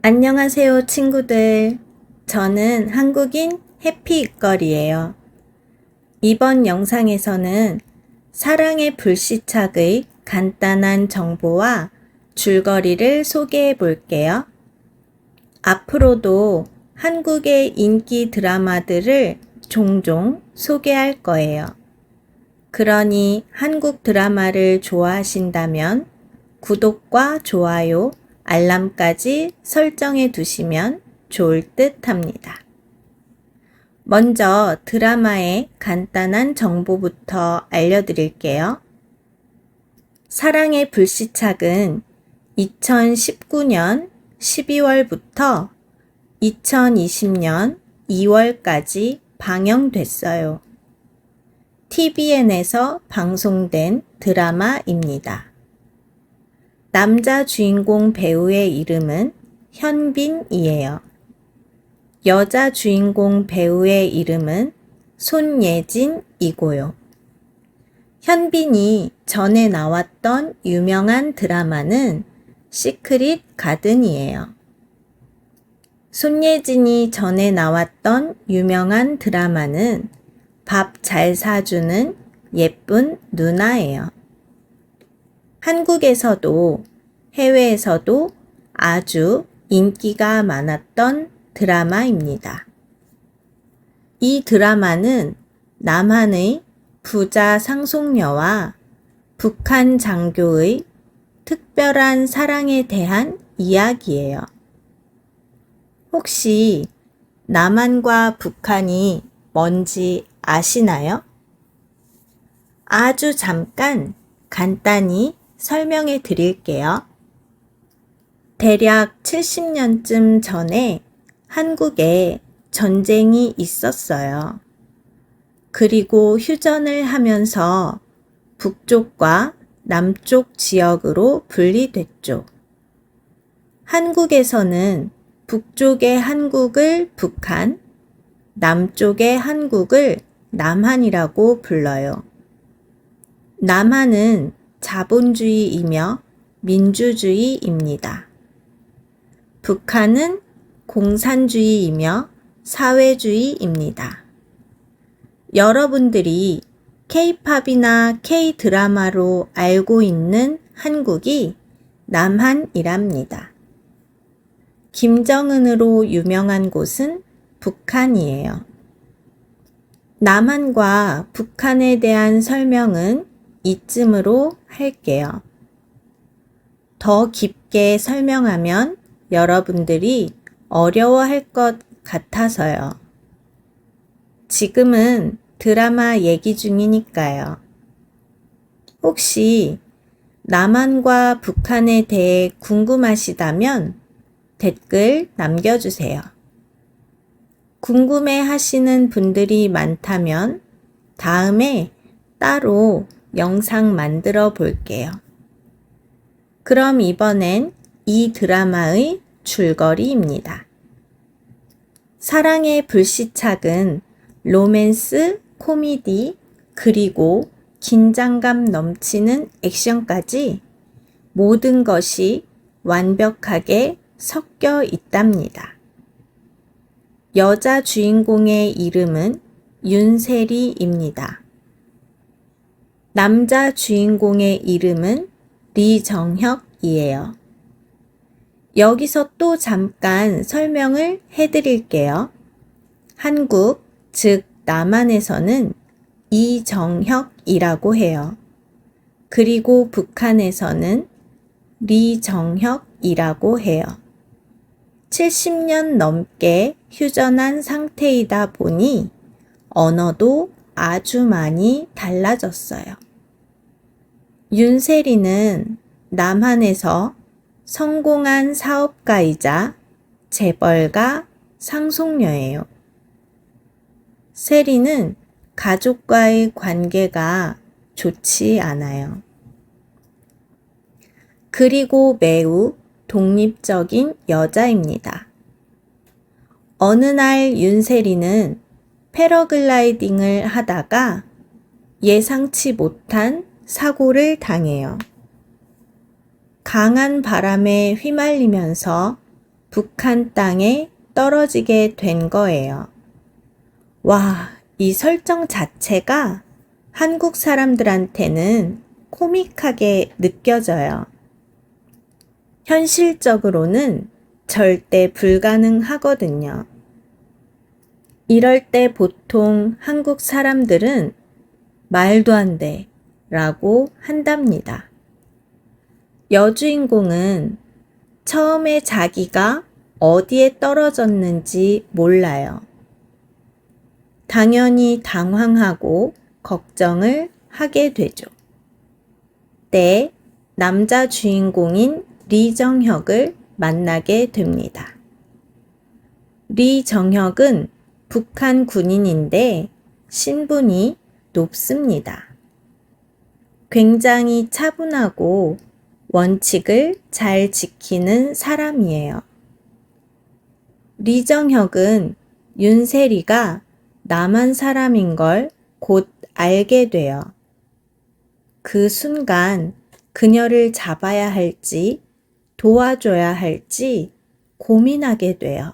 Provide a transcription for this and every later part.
안녕하세요, 친구들. 저는 한국인 해피잇걸이에요. 이번 영상에서는 사랑의 불시착의 간단한 정보와 줄거리를 소개해 볼게요. 앞으로도 한국의 인기 드라마들을 종종 소개할 거예요. 그러니 한국 드라마를 좋아하신다면 구독과 좋아요, 알람까지 설정해 두시면 좋을 듯 합니다. 먼저 드라마의 간단한 정보부터 알려드릴게요. 사랑의 불시착은 2019년 12월부터 2020년 2월까지 방영됐어요. TVN에서 방송된 드라마입니다. 남자 주인공 배우의 이름은 현빈이에요. 여자 주인공 배우의 이름은 손예진이고요. 현빈이 전에 나왔던 유명한 드라마는 시크릿 가든이에요. 손예진이 전에 나왔던 유명한 드라마는 밥 잘 사주는 예쁜 누나예요. 한국에서도 해외에서도 아주 인기가 많았던 드라마입니다. 이 드라마는 남한의 부자 상속녀와 북한 장교의 특별한 사랑에 대한 이야기예요. 혹시 남한과 북한이 뭔지 아시나요? 아주 잠깐 간단히 설명해 드릴게요. 대략 70년쯤 전에 한국에 전쟁이 있었어요. 그리고 휴전을 하면서 북쪽과 남쪽 지역으로 분리됐죠. 한국에서는 북쪽의 한국을 북한, 남쪽의 한국을 남한이라고 불러요. 남한은 자본주의이며 민주주의입니다. 북한은 공산주의이며 사회주의입니다. 여러분들이 K-팝이나 K-드라마로 알고 있는 한국이 남한이랍니다. 김정은으로 유명한 곳은 북한이에요. 남한과 북한에 대한 설명은 이쯤으로 할게요. 더 깊게 설명하면 여러분들이 어려워할 것 같아서요. 지금은 드라마 얘기 중이니까요. 혹시 남한과 북한에 대해 궁금하시다면 댓글 남겨주세요. 궁금해 하시는 분들이 많다면 다음에 따로 영상 만들어 볼게요. 그럼 이번엔 이 드라마의 줄거리입니다. 사랑의 불시착은 로맨스, 코미디, 그리고 긴장감 넘치는 액션까지 모든 것이 완벽하게 섞여 있답니다. 여자 주인공의 이름은 윤세리입니다. 남자 주인공의 이름은 리정혁이에요. 여기서 또 잠깐 설명을 해드릴게요. 한국, 즉 남한에서는 이정혁이라고 해요. 그리고 북한에서는 리정혁이라고 해요. 70년 넘게 휴전한 상태이다 보니 언어도 아주 많이 달라졌어요. 윤세리는 남한에서 성공한 사업가이자 재벌가 상속녀예요. 세리는 가족과의 관계가 좋지 않아요. 그리고 매우 독립적인 여자입니다. 어느 날 윤세리는 패러글라이딩을 하다가 예상치 못한 사고를 당해요. 강한 바람에 휘말리면서 북한 땅에 떨어지게 된 거예요. 와, 이 설정 자체가 한국 사람들한테는 코믹하게 느껴져요. 현실적으로는 절대 불가능하거든요. 이럴 때 보통 한국 사람들은 말도 안 돼 라고 한답니다. 여주인공은 처음에 자기가 어디에 떨어졌는지 몰라요. 당연히 당황하고 걱정을 하게 되죠. 때 남자 주인공인 리정혁을 만나게 됩니다. 리정혁은 북한 군인인데 신분이 높습니다. 굉장히 차분하고 원칙을 잘 지키는 사람이에요. 리정혁은 윤세리가 남한 사람인 걸 곧 알게 돼요. 그 순간 그녀를 잡아야 할지 도와줘야 할지 고민하게 돼요.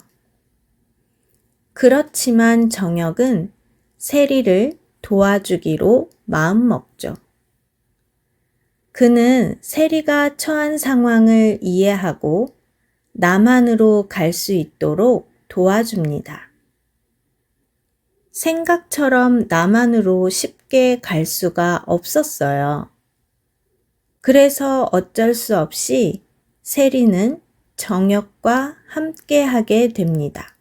그렇지만 정혁은 세리를 도와주기로 마음먹죠. 그는 세리가 처한 상황을 이해하고 남한으로 갈 수 있도록 도와줍니다. 생각처럼 남한으로 쉽게 갈 수가 없었어요. 그래서 어쩔 수 없이 세리는 정혁과 함께 하게 됩니다.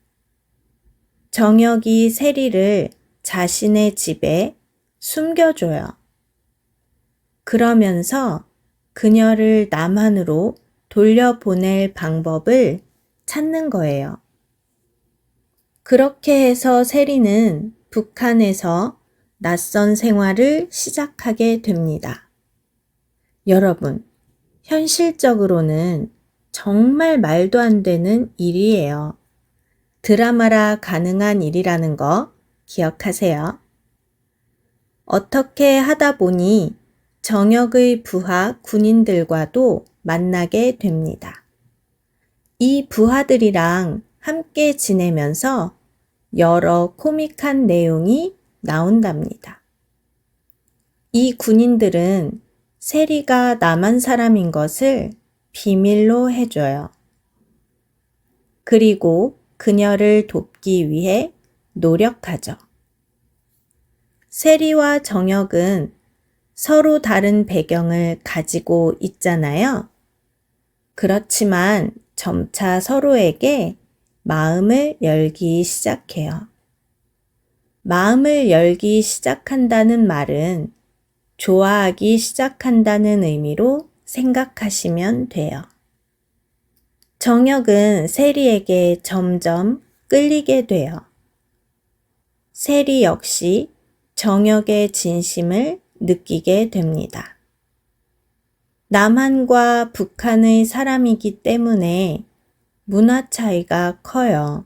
정혁이 세리를 자신의 집에 숨겨줘요. 그러면서 그녀를 남한으로 돌려보낼 방법을 찾는 거예요. 그렇게 해서 세리는 북한에서 낯선 생활을 시작하게 됩니다. 여러분, 현실적으로는 정말 말도 안 되는 일이에요. 드라마라 가능한 일이라는 거 기억하세요. 어떻게 하다 보니 정혁의 부하 군인들과도 만나게 됩니다. 이 부하들이랑 함께 지내면서 여러 코믹한 내용이 나온답니다. 이 군인들은 세리가 남한 사람인 것을 비밀로 해줘요. 그리고 그녀를 돕기 위해 노력하죠. 세리와 정혁은 서로 다른 배경을 가지고 있잖아요. 그렇지만 점차 서로에게 마음을 열기 시작해요. 마음을 열기 시작한다는 말은 좋아하기 시작한다는 의미로 생각하시면 돼요. 정혁은 세리에게 점점 끌리게 돼요. 세리 역시 정혁의 진심을 느끼게 됩니다. 남한과 북한의 사람이기 때문에 문화 차이가 커요.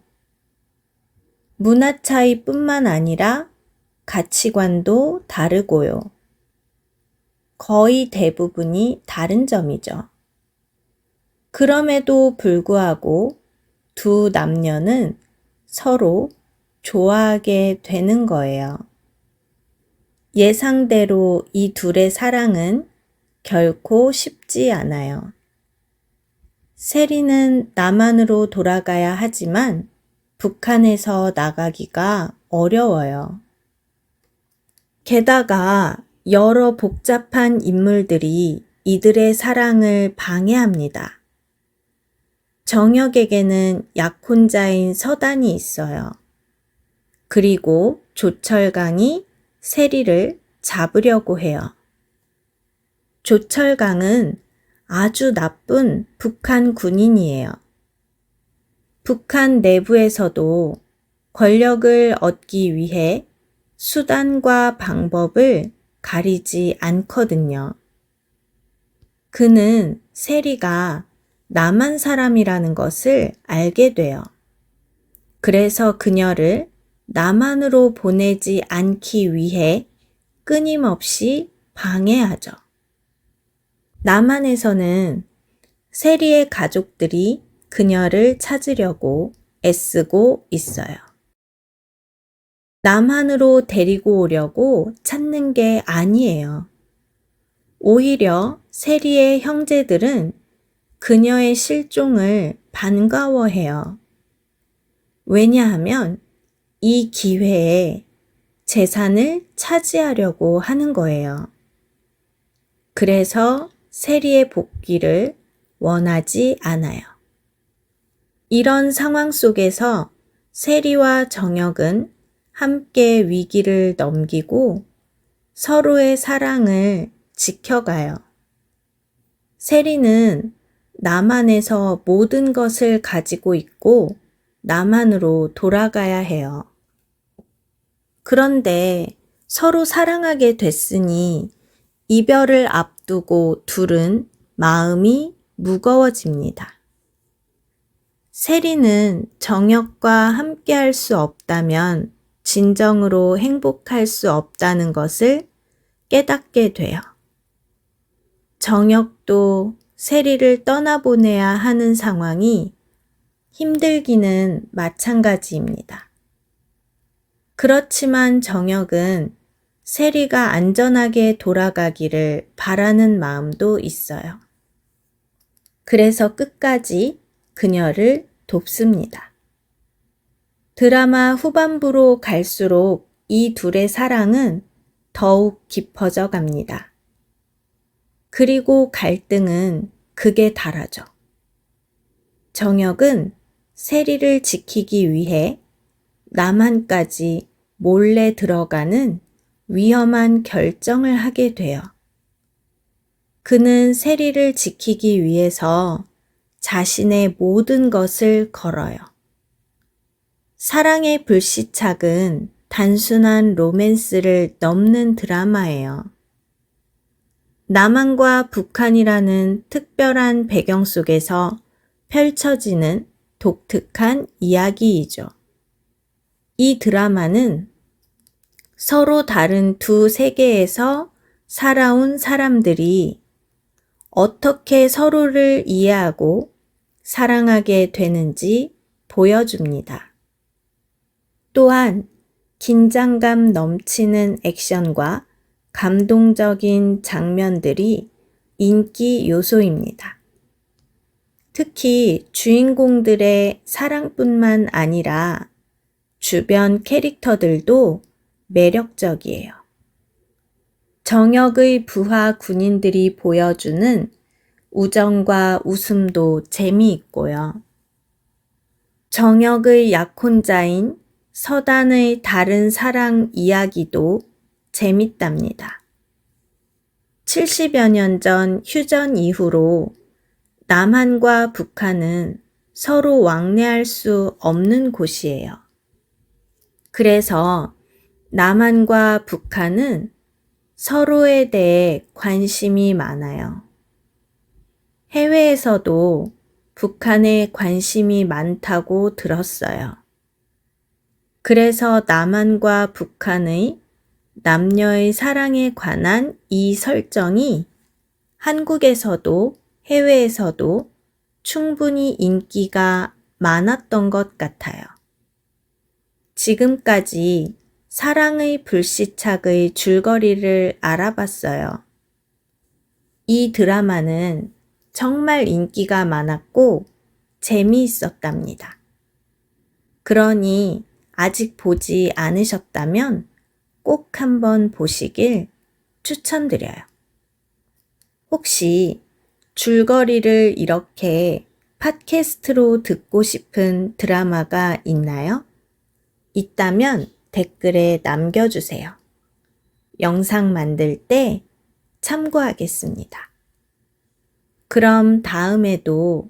문화 차이뿐만 아니라 가치관도 다르고요. 거의 대부분이 다른 점이죠. 그럼에도 불구하고 두 남녀는 서로 좋아하게 되는 거예요. 예상대로 이 둘의 사랑은 결코 쉽지 않아요. 세리는 남한으로 돌아가야 하지만 북한에서 나가기가 어려워요. 게다가 여러 복잡한 인물들이 이들의 사랑을 방해합니다. 정혁에게는 약혼자인 서단이 있어요. 그리고 조철강이 세리를 잡으려고 해요. 조철강은 아주 나쁜 북한 군인이에요. 북한 내부에서도 권력을 얻기 위해 수단과 방법을 가리지 않거든요. 그는 세리가 남한 사람이라는 것을 알게 돼요. 그래서 그녀를 남한으로 보내지 않기 위해 끊임없이 방해하죠. 남한에서는 세리의 가족들이 그녀를 찾으려고 애쓰고 있어요. 남한으로 데리고 오려고 찾는 게 아니에요. 오히려 세리의 형제들은 그녀의 실종을 반가워해요. 왜냐하면 이 기회에 재산을 차지하려고 하는 거예요. 그래서 세리의 복귀를 원하지 않아요. 이런 상황 속에서 세리와 정혁은 함께 위기를 넘기고 서로의 사랑을 지켜가요. 세리는 남한에서 모든 것을 가지고 있고 남한으로 돌아가야 해요. 그런데 서로 사랑하게 됐으니 이별을 앞두고 둘은 마음이 무거워집니다. 세리는 정혁과 함께 할 수 없다면 진정으로 행복할 수 없다는 것을 깨닫게 돼요. 정혁도 세리를 떠나보내야 하는 상황이 힘들기는 마찬가지입니다. 그렇지만 정혁은 세리가 안전하게 돌아가기를 바라는 마음도 있어요. 그래서 끝까지 그녀를 돕습니다. 드라마 후반부로 갈수록 이 둘의 사랑은 더욱 깊어져 갑니다. 그리고 갈등은 극에 달하죠. 정혁은 세리를 지키기 위해 남한까지 몰래 들어가는 위험한 결정을 하게 돼요. 그는 세리를 지키기 위해서 자신의 모든 것을 걸어요. 사랑의 불시착은 단순한 로맨스를 넘는 드라마예요. 남한과 북한이라는 특별한 배경 속에서 펼쳐지는 독특한 이야기이죠. 이 드라마는 서로 다른 두 세계에서 살아온 사람들이 어떻게 서로를 이해하고 사랑하게 되는지 보여줍니다. 또한 긴장감 넘치는 액션과 감동적인 장면들이 인기 요소입니다. 특히 주인공들의 사랑뿐만 아니라 주변 캐릭터들도 매력적이에요. 정혁의 부하 군인들이 보여주는 우정과 웃음도 재미있고요. 정혁의 약혼자인 서단의 다른 사랑 이야기도 재밌답니다. 70여 년 전 휴전 이후로 남한과 북한은 서로 왕래할 수 없는 곳이에요. 그래서 남한과 북한은 서로에 대해 관심이 많아요. 해외에서도 북한에 관심이 많다고 들었어요. 그래서 남한과 북한의 남녀의 사랑에 관한 이 설정이 한국에서도 해외에서도 충분히 인기가 많았던 것 같아요. 지금까지 사랑의 불시착의 줄거리를 알아봤어요. 이 드라마는 정말 인기가 많았고 재미있었답니다. 그러니 아직 보지 않으셨다면 꼭 한번 보시길 추천드려요. 혹시 줄거리를 이렇게 팟캐스트로 듣고 싶은 드라마가 있나요? 있다면 댓글에 남겨주세요. 영상 만들 때 참고하겠습니다. 그럼 다음에도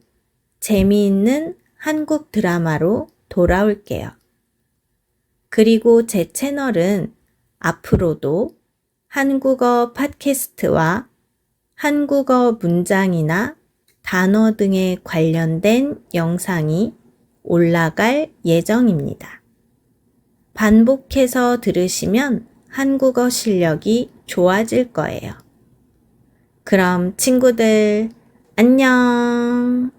재미있는 한국 드라마로 돌아올게요. 그리고 제 채널은 앞으로도 한국어 팟캐스트와 한국어 문장이나 단어 등에 관련된 영상이 올라갈 예정입니다. 반복해서 들으시면 한국어 실력이 좋아질 거예요. 그럼 친구들, 안녕!